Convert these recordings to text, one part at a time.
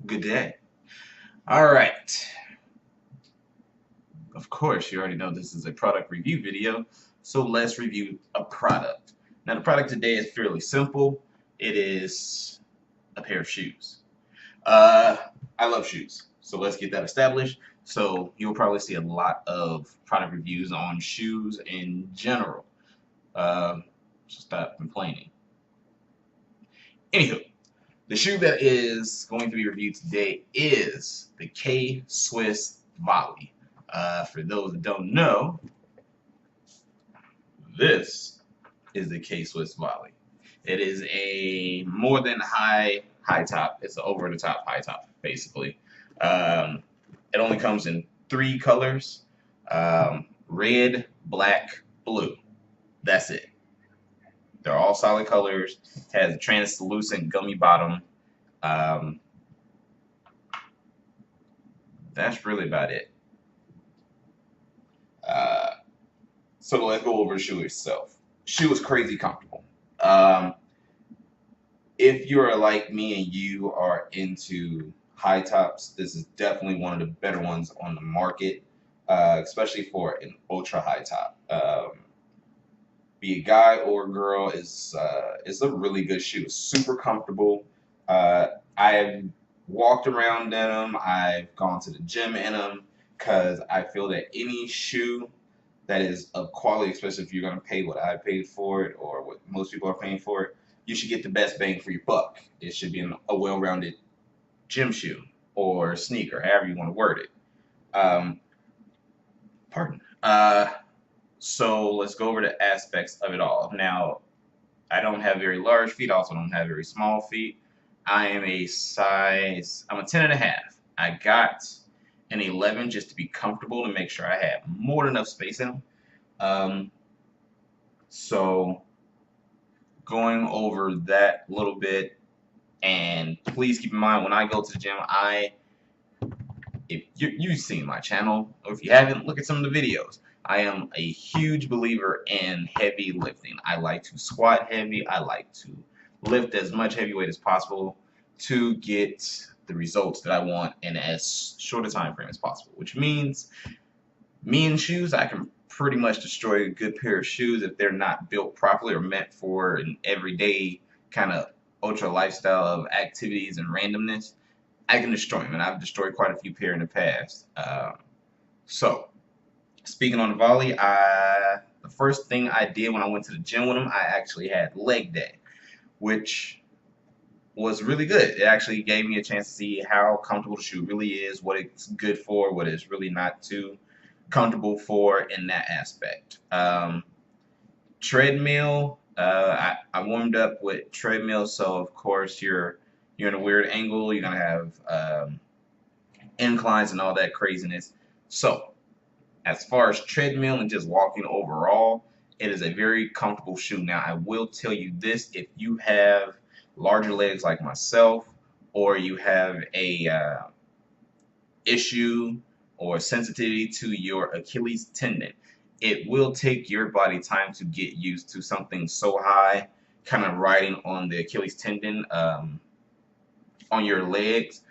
Good day. All right. Of course, you already know this is a product review video, so let's review a product. Now, the product today is fairly simple. It is a pair of shoes. Uh, I love shoes, so let's get that established. So you'll probably see a lot of product reviews on shoes in general. So stop complaining. Anywho, the shoe that is going to be reviewed today is the K Swiss Volley. For those that don't know, this is the K Swiss Volley. It is a more than high top. It's an over the top high top, basically. It only comes in three colors: red, black, blue. That's it. They're all solid colors. Has a translucent gummy bottom. Um, that's really about it. Uh, so let's go over the shoe itself. Shoe is crazy comfortable. Um, if you're like me and you are into high tops, this is definitely one of the better ones on the market, especially for an ultra high top. Be a guy or a girl is a really good shoe. Super comfortable. I've walked around in them. I've gone to the gym in them because I feel that any shoe that is of quality, especially if you're going to pay what I paid for it or what most people are paying for it, you should get the best bang for your buck. It should be a well-rounded gym shoe or sneaker, however you want to word it. Um, pardon. So let's go over the aspects of it all. Now, I don't have very large feet. I also don't have very small feet. I'm a 10 and a half. I got an 11 just to be comfortable to make sure I have more than enough space in them. Um, so going over that a little bit, and please keep in mind when I go to the gym, if you've seen my channel, or if you haven't, look at some of the videos. I am a huge believer in heavy lifting. I like to squat heavy. I like to lift as much heavy weight as possible to get the results that I want in as short a time frame as possible, which means me in shoes, I can pretty much destroy a good pair of shoes if they're not built properly or meant for an everyday kind of ultra lifestyle of activities and randomness. I can destroy them, and I've destroyed quite a few pair in the past. So, speaking on the volley, the first thing I did when I went to the gym with them, I actually had leg day, which was really good. It actually gave me a chance to see how comfortable the shoe really is, what it's good for, what it's really not too comfortable for in that aspect. Treadmill, I warmed up with treadmill, so of course you're in a weird angle. You're gonna have inclines and all that craziness. So as far as treadmill and just walking overall, it is a very comfortable shoe. Now I will tell you this: if you have larger legs like myself, or you have a issue or sensitivity to your Achilles tendon, it will take your body time to get used to something so high, kind of riding on the Achilles tendon on your legs.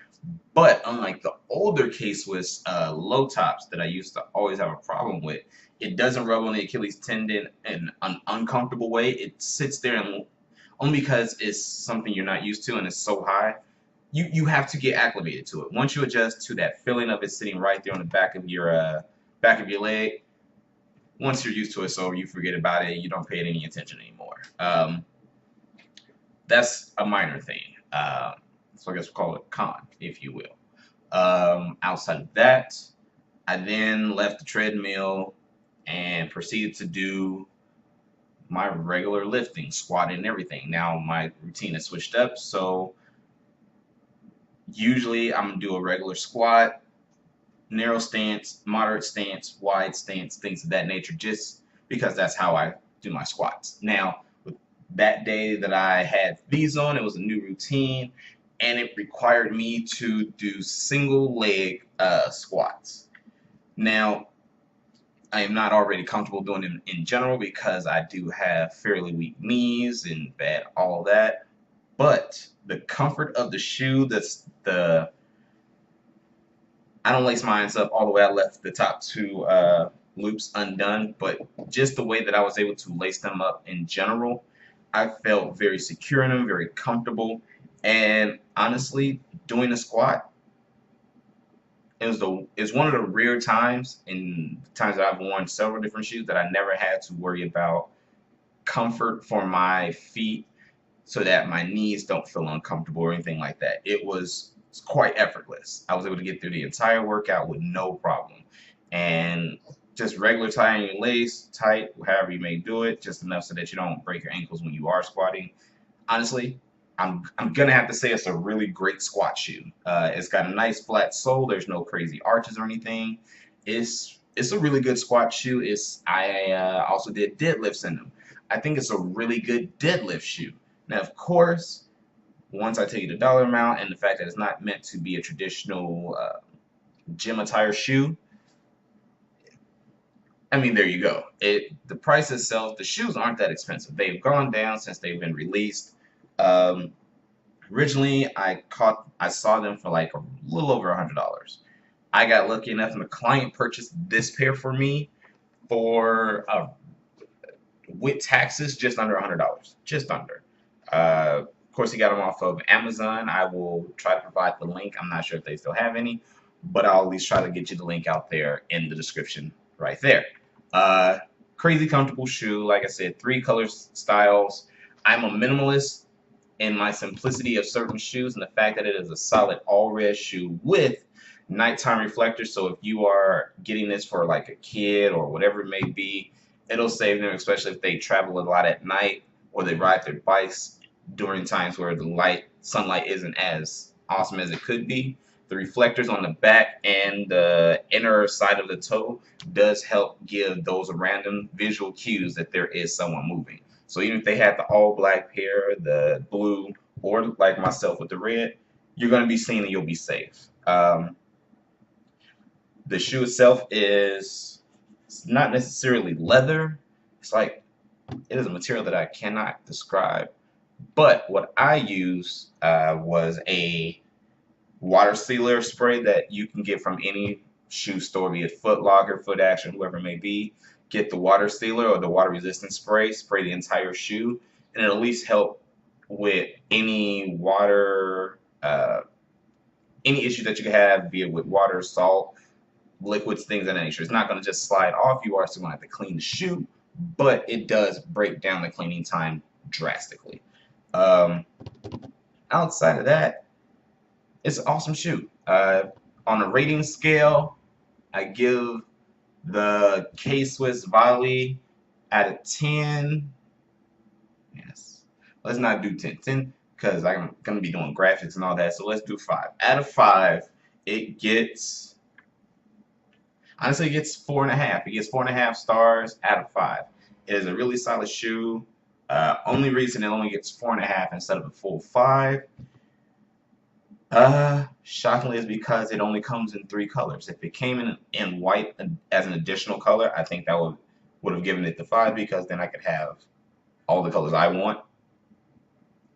But unlike the older K-Swiss low tops that I used to always have a problem with, it doesn't rub on the Achilles tendon in an uncomfortable way. It sits there and only because it's something you're not used to and it's so high, you have to get acclimated to it. Once you adjust to that feeling of it sitting right there on the back of your leg, once you're used to it, so you forget about it. You don't pay it any attention anymore. That's a minor thing. So I guess we'll call it con, if you will. Outside of that, I then left the treadmill and proceeded to do my regular lifting, squatting, and everything. Now my routine has switched up, so usually I'm gonna do a regular squat, narrow stance, moderate stance, wide stance, things of that nature, just because that's how I do my squats. Now, with that day that I had these on, it was a new routine, and it required me to do single leg squats. Now, I am not already comfortable doing them in general because I do have fairly weak knees and bad all that. But the comfort of the shoe, that's the I don't lace mine up all the way. I left the top two loops undone, but just the way that I was able to lace them up in general, I felt very secure in them, very comfortable. And honestly, doing a squat, it's one of the rare times in times that I've worn several different shoes that I never had to worry about comfort for my feet so that my knees don't feel uncomfortable or anything like that. It was quite effortless. I was able to get through the entire workout with no problem. And just regular tying your lace, tight, however you may do it, just enough so that you don't break your ankles when you are squatting. Honestly, I'm gonna have to say it's a really great squat shoe. It's got a nice flat sole. There's no crazy arches or anything. It's a really good squat shoe. I also did deadlifts in them. I think it's a really good deadlift shoe. Now, of course, once I tell you the dollar amount and the fact that it's not meant to be a traditional gym attire shoe, I mean, there you go. The price itself, the shoes aren't that expensive. They've gone down since they've been released. Um, Originally, I saw them for like a little over $100. I got lucky enough, and the client purchased this pair for me for with taxes just under $100, just under. Of course, he got them off of Amazon. I will try to provide the link. I'm not sure if they still have any, but I'll at least try to get you the link out there in the description right there. Uh, Crazy comfortable shoe. Like I said, 3 color styles. I'm a minimalist in my simplicity of certain shoes, and the fact that it is a solid all red shoe with nighttime reflectors. So if you are getting this for like a kid or whatever it may be, it'll save them, especially if they travel a lot at night or they ride their bikes during times where the sunlight isn't as awesome as it could be. The reflectors on the back and the inner side of the toe does help give those random visual cues that there is someone moving. So even if they have the all black pair, the blue, or like myself with the red, you're going to be seen and you'll be safe. The shoe itself it's not necessarily leather. It's like it is a material that I cannot describe. But what I used was a water sealer spray that you can get from any shoe store, be it Foot Locker, Foot Action, whoever it may be. Get the water sealer or the water resistant spray, spray the entire shoe, and it'll at least help with any water, any issue that you have, be it with water, salt, liquids, things of that nature. It's not going to just slide off. You are still going to have to clean the shoe, but it does break down the cleaning time drastically. Um, Outside of that, it's an awesome shoe. On a rating scale, I give the K-Swiss Volly out of 10. Yes. Let's not do 10. 10 because I'm going to be doing graphics and all that. So let's do 5. Out of 5, it gets, honestly, it gets 4.5. It gets 4.5 stars out of 5. It is a really solid shoe. Only reason it only gets 4.5 instead of a full 5. Shockingly, is because it only comes in 3 colors. If it came in white as an additional color, I think that would have given it the 5 because then I could have all the colors I want.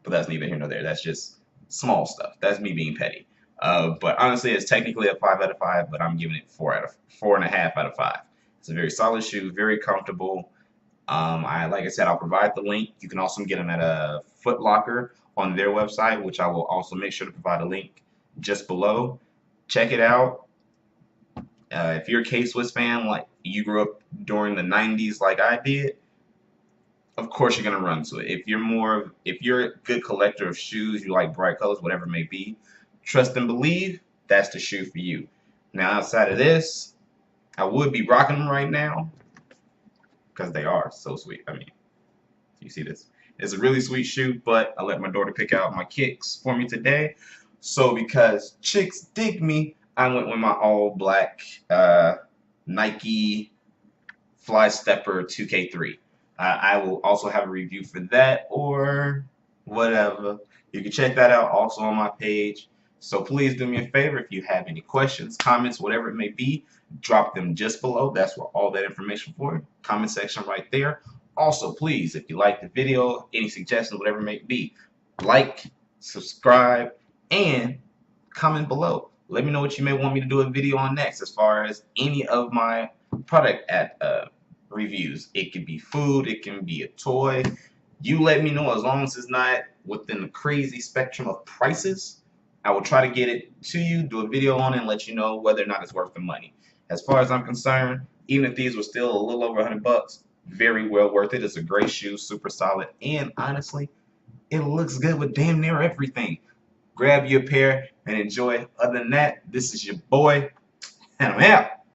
But that's neither here nor there. That's just small stuff. That's me being petty. But honestly, it's technically a 5 out of 5, but I'm giving it 4.5 out of 5. It's a very solid shoe, very comfortable. Like I said, I'll provide the link. You can also get them at a Foot Locker on their website, which I will also make sure to provide a link just below. Check it out. If you're a K-Swiss fan, like you grew up during the 90s like I did, of course you're gonna run to it. If you're a good collector of shoes, you like bright colors, whatever it may be, trust and believe, that's the shoe for you. Now outside of this, I would be rocking them right now because they are so sweet. I mean, you see this? It's a really sweet shoe, but I let my daughter pick out my kicks for me today. So because chicks dig me, I went with my all black Nike Fly Stepper 2K3. I will also have a review for that or whatever. You can check that out also on my page. So please do me a favor, if you have any questions, comments, whatever it may be, drop them just below. That's where all that information for. Comment section right there. Also, please, if you like the video, any suggestions, whatever it may be, like, subscribe, and comment below. Let me know what you may want me to do a video on next as far as any of my product at reviews. It could be food, it can be a toy. You let me know, as long as it's not within the crazy spectrum of prices. I will try to get it to you, do a video on it, and let you know whether or not it's worth the money. As far as I'm concerned, even if these were still a little over $100, very well worth it. It's a great shoe, super solid, and honestly, it looks good with damn near everything. Grab your pair and enjoy. Other than that, this is your boy, and I'm out.